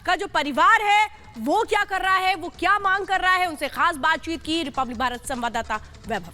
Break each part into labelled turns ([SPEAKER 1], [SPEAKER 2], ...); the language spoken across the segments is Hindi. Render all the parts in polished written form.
[SPEAKER 1] का जो परिवार है वो क्या कर रहा है, वो क्या मांग कर रहा है, उनसे खास बातचीत की रिपब्लिक भारत संवाददाता वैभव।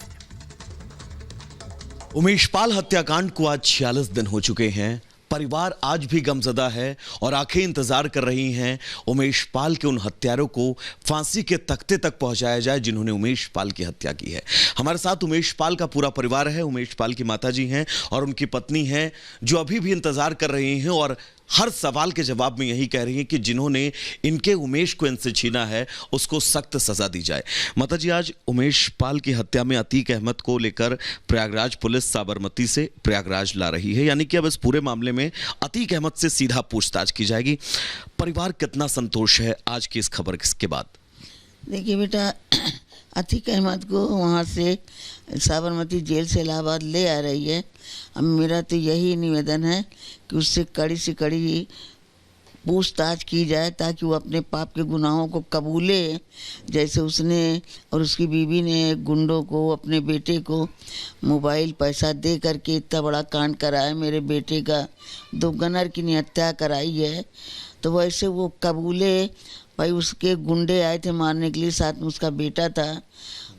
[SPEAKER 2] उमेश पाल हत्याकांड को आज 46 दिन हो चुके हैं। परिवार आज भी गमजदा है और आंखें इंतजार कर रही हैं उमेश पाल के उन हत्यारों को फांसी के तख्ते तक पहुंचाया जाए जिन्होंने उमेश पाल की हत्या की है। हमारे साथ उमेश पाल का पूरा परिवार है। उमेश पाल की माताजी हैं और उनकी पत्नी हैं जो अभी भी इंतजार कर रही हैं और हर सवाल के जवाब में यही कह रही हैं कि जिन्होंने इनके उमेश को इनसे छीना है उसको सख्त सजा दी जाए। माताजी, आज उमेश पाल की हत्या में अतीक अहमद को लेकर प्रयागराज पुलिस साबरमती से प्रयागराज ला रही है, यानी कि अब इस पूरे मामले में अतीक अहमद से सीधा पूछताछ की जाएगी। परिवार कितना संतोष है आज की इस खबर के बाद?
[SPEAKER 3] देखिए बेटा, अतीक अहमद को वहाँ से साबरमती जेल से इलाहाबाद ले आ रही है। अब मेरा तो यही निवेदन है कि उससे कड़ी से कड़ी पूछताछ की जाए ताकि वो अपने पाप के गुनाहों को कबूले, जैसे उसने और उसकी बीवी ने गुंडों को, अपने बेटे को मोबाइल पैसा दे करके इतना बड़ा कांड कराया, मेरे बेटे का 2 गनर की हत्या कराई है, तो वैसे वो कबूले। भाई उसके गुंडे आए थे मारने के लिए, साथ में उसका बेटा था,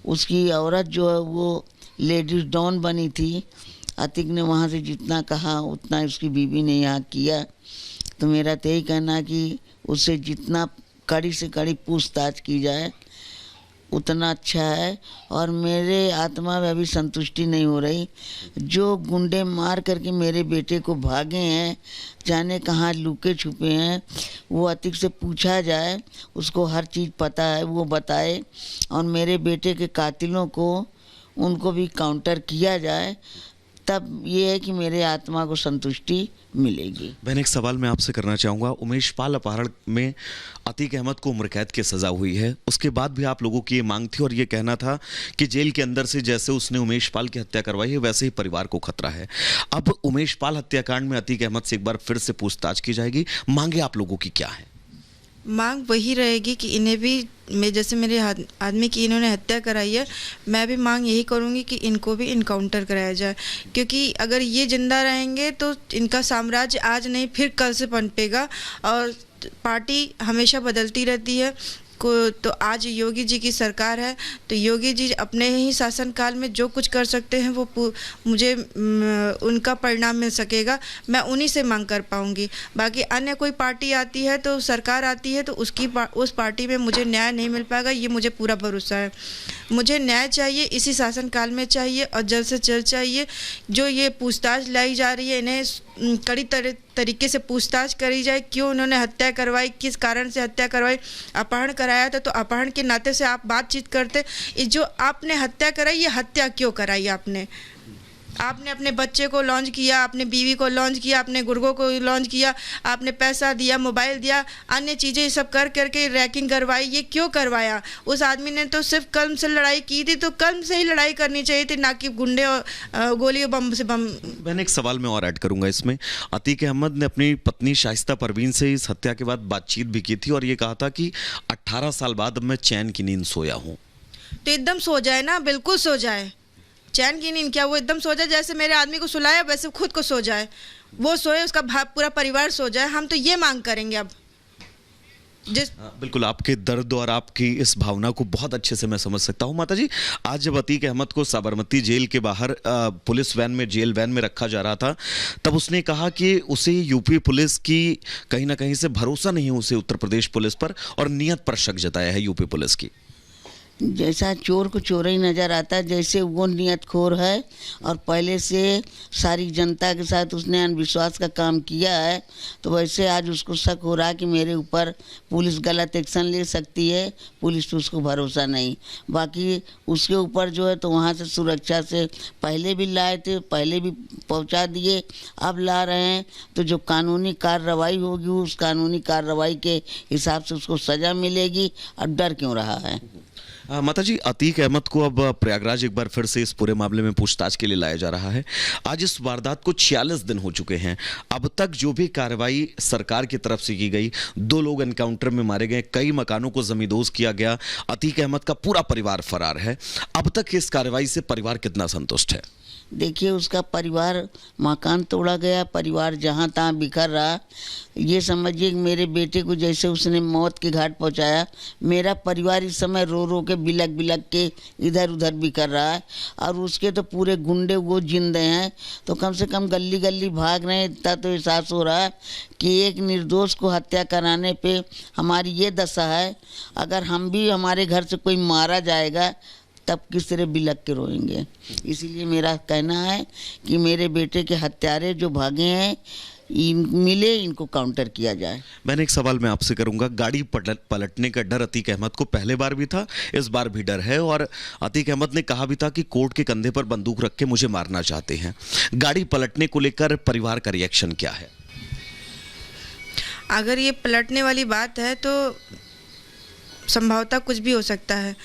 [SPEAKER 3] उसकी औरत जो है वो लेडीज डॉन बनी थी। अतीक ने वहाँ से जितना कहा उतना उसकी बीवी ने यहाँ किया। तो मेरा तो यही कहना है कि उससे जितना कड़ी से कड़ी पूछताछ की जाए उतना अच्छा है। और मेरे आत्मा में अभी संतुष्टि नहीं हो रही, जो गुंडे मार करके मेरे बेटे को भागे हैं, जाने कहाँ लुके छुपे हैं, वो अतीक से पूछा जाए, उसको हर चीज़ पता है वो बताए, और मेरे बेटे के कातिलों को उनको भी काउंटर किया जाए, तब ये है कि मेरे आत्मा को संतुष्टि मिलेगी।
[SPEAKER 2] बहन, एक सवाल मैं आपसे करना चाहूँगा। उमेश पाल अपहरण में अतीक अहमद को उम्र कैद की सज़ा हुई है, उसके बाद भी आप लोगों की ये मांग थी और ये कहना था कि जेल के अंदर से जैसे उसने उमेश पाल की हत्या करवाई है वैसे ही परिवार को खतरा है। अब उमेश पाल हत्याकांड में अतीक अहमद से एक बार फिर से पूछताछ की जाएगी। मांगे आप लोगों की क्या है?
[SPEAKER 4] मांग वही रहेगी कि इन्हें भी, मैं जैसे मेरे आदमी की इन्होंने हत्या कराई है, मैं भी मांग यही करूँगी कि इनको भी इनकाउंटर कराया जाए, क्योंकि अगर ये जिंदा रहेंगे तो इनका साम्राज्य आज नहीं फिर कल से पनपेगा। और पार्टी हमेशा बदलती रहती है तो आज योगी जी की सरकार है, तो योगी जी अपने ही शासनकाल में जो कुछ कर सकते हैं वो मुझे उनका परिणाम मिल सकेगा, मैं उन्हीं से मांग कर पाऊंगी। बाकी अन्य कोई पार्टी आती है तो सरकार आती है तो उस पार्टी में मुझे न्याय नहीं मिल पाएगा, ये मुझे पूरा भरोसा है। मुझे न्याय चाहिए, इसी शासनकाल में चाहिए और जल्द से जल्द चाहिए। जो ये पूछताछ लाई जा रही है, इन्हें कड़ी तरीके से पूछताछ करी जाए, क्यों उन्होंने हत्या करवाई, किस कारण से हत्या करवाई। अपहरण कराया था तो अपहरण के नाते से आप बातचीत करते, जो आपने हत्या कराई ये हत्या क्यों कराई आपने अपने बच्चे को लॉन्च किया, अपने बीवी को लॉन्च किया, अपने गुर्गों को लॉन्च किया, आपने पैसा दिया, मोबाइल दिया, अन्य चीज़ें सब कर करके रैकिंग करवाई, ये क्यों करवाया? उस आदमी ने तो सिर्फ कलम से लड़ाई की थी, तो कलम से ही लड़ाई करनी चाहिए थी, ना कि गुंडे और गोली और बम से बम।
[SPEAKER 2] मैंने एक सवाल मैं और ऐड करूंगा इसमें। अतीक अहमद ने अपनी पत्नी शाइस्ता परवीन से इस हत्या के बाद बातचीत भी की थी और ये कहा था कि 18 साल बाद अब मैं चैन की नींद सोया हूँ।
[SPEAKER 4] तो एकदम सो जाए ना, बिल्कुल सो जाए। चैन की नींद क्या, वो एकदम सो जाए, जैसे मेरे आदमी को सुलाया वैसे खुद को सो जाए, वो सोए, उसका पूरा परिवार सो जाए। हम तो ये मांग करेंगे अब।
[SPEAKER 2] बिल्कुल, आपके दर्द और आपकी इस भावना को बहुत अच्छे से मैं समझ सकता हूँ। माताजी, आज जब अतीक अहमद को साबरमती जेल के बाहर पुलिस वैन में, जेल वैन में रखा जा रहा था, तब उसने कहा कि उसे यूपी पुलिस की कहीं ना कहीं से भरोसा नहीं है, उसे उत्तर प्रदेश पुलिस पर, और नियत पर शक जताया है यूपी पुलिस की।
[SPEAKER 3] जैसा चोर को चोर ही नज़र आता है, जैसे वो नियतखोर है और पहले से सारी जनता के साथ उसने अंधविश्वास का काम किया है, तो वैसे आज उसको शक हो रहा है कि मेरे ऊपर पुलिस गलत एक्शन ले सकती है, पुलिस पे उसको भरोसा नहीं। बाकी उसके ऊपर जो है तो वहाँ से सुरक्षा से पहले भी लाए थे, पहले भी पहुँचा दिए, अब ला रहे हैं, तो जो कानूनी कार्रवाई होगी उस कानूनी कार्रवाई के हिसाब से उसको सज़ा मिलेगी। और डर क्यों रहा है?
[SPEAKER 2] माताजी, अतीक अहमद को अब प्रयागराज एक बार फिर से इस पूरे मामले में पूछताछ के लिए लाया जा रहा है। आज इस वारदात को 46 दिन हो चुके हैं। अब तक जो भी कार्रवाई सरकार की तरफ से की गई, 2 लोग एनकाउंटर में मारे गए, कई मकानों को जमींदोज किया गया, अतीक अहमद का पूरा परिवार फरार है। अब तक इस कार्रवाई से परिवार कितना संतुष्ट है?
[SPEAKER 3] देखिए उसका परिवार, मकान तोड़ा गया, परिवार जहाँ तहाँ बिखर रहा। ये समझिए कि मेरे बेटे को जैसे उसने मौत के घाट पहुँचाया, मेरा परिवार इस समय रो रो के बिलक बिलक के इधर उधर बिखर रहा है। और उसके तो पूरे गुंडे वो जिंदे हैं, तो कम से कम गली गली भाग रहे हैं। इतना तो एहसास हो रहा है कि एक निर्दोष को हत्या कराने पे हमारी ये दशा है। अगर हम भी, हमारे घर से कोई मारा जाएगा तब किस तरह बिलक के रोएंगे। इसीलिए मेरा कहना है कि मेरे बेटे के हत्यारे जो भागे हैं मिले, इनको काउंटर किया जाए।
[SPEAKER 2] मैंने एक सवाल मैं आपसे करूंगा, गाड़ी पलटने का डर अतीक अहमद को पहले बार भी था, इस बार भी डर है, और अतीक अहमद ने कहा भी था कि कोर्ट के कंधे पर बंदूक रख के मुझे मारना चाहते हैं। गाड़ी पलटने को लेकर परिवार का रिएक्शन क्या है?
[SPEAKER 4] अगर ये पलटने वाली बात है तो संभवतः कुछ भी हो सकता है,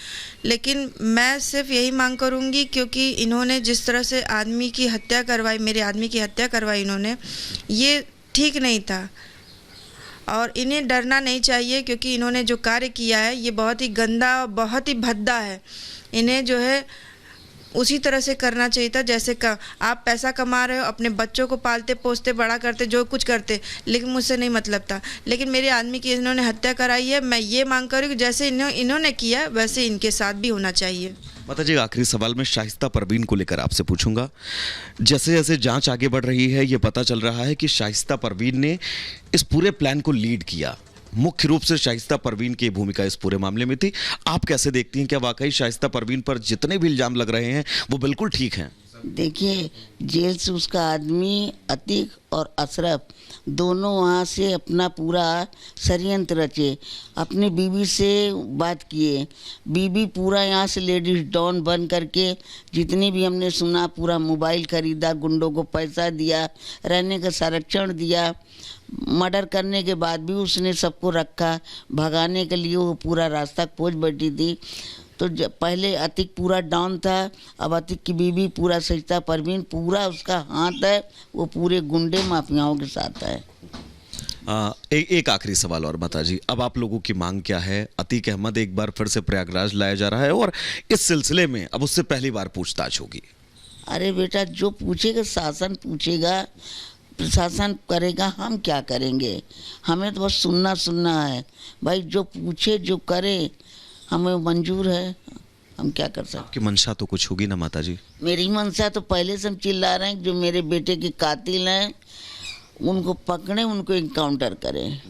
[SPEAKER 4] लेकिन मैं सिर्फ यही मांग करूंगी, क्योंकि इन्होंने जिस तरह से आदमी की हत्या करवाई, मेरे आदमी की हत्या करवाई इन्होंने, ये ठीक नहीं था और इन्हें डरना नहीं चाहिए, क्योंकि इन्होंने जो कार्य किया है ये बहुत ही गंदा, बहुत ही भद्दा है। इन्हें जो है उसी तरह से करना चाहिए था जैसे आप पैसा कमा रहे हो, अपने बच्चों को पालते पोसते बड़ा करते, जो कुछ करते, लेकिन मुझसे नहीं मतलब था। लेकिन मेरे आदमी की इन्होंने हत्या कराई है। मैं ये मांग करूँ कि जैसे इन्होंने किया वैसे इनके साथ भी होना चाहिए।
[SPEAKER 2] माता जी, आखिरी सवाल मैं शाइस्ता परवीन को लेकर आपसे पूछूंगा। जैसे जैसे जांच आगे बढ़ रही है, ये पता चल रहा है कि शाइस्ता परवीन ने इस पूरे प्लान को लीड किया। मुख्य रूप से शाइस्ता परवीन की भूमिका इस पूरे मामले में थी। आप कैसे देखती हैं, क्या वाकई शाइस्ता परवीन पर जितने भी इल्जाम लग रहे हैं वो बिल्कुल ठीक हैं?
[SPEAKER 3] देखिए, जेल से उसका आदमी अतीक और अशरफ दोनों वहाँ से अपना पूरा षड्यंत्र रचे, अपनी बीवी से बात किए। बीवी पूरा यहाँ से लेडीज डॉन बन करके, जितनी भी हमने सुना, पूरा मोबाइल खरीदा, गुंडों को पैसा दिया, रहने का संरक्षण दिया। मर्डर करने के बाद भी उसने सबको रखा, भगाने के लिए वो पूरा रास्ता खोज बैठी थी। तो पहले अतीक पूरा डाउन था, अब अतीक की बीवी पूरा शाइस्ता परवीन, पूरा उसका हाथ है, वो पूरे गुंडे माफियाओं के साथ है।
[SPEAKER 2] एक आखिरी सवाल और माता जी, अब आप लोगों की मांग क्या है? अतीक अहमद एक बार फिर से प्रयागराज लाया जा रहा है और इस सिलसिले में अब उससे पहली बार पूछताछ होगी।
[SPEAKER 3] अरे बेटा, जो पूछेगा शासन पूछेगा, प्रशासन करेगा, हम क्या करेंगे? हमें तो बस सुनना है भाई। जो पूछे जो करे हमें मंजूर है, हम क्या कर सकते।
[SPEAKER 2] आपकी मंशा तो कुछ होगी ना माता जी?
[SPEAKER 3] मेरी मंशा तो पहले से हम चिल्ला रहे हैं, जो मेरे बेटे के कातिल हैं उनको पकड़े, उनको इनकाउंटर करें।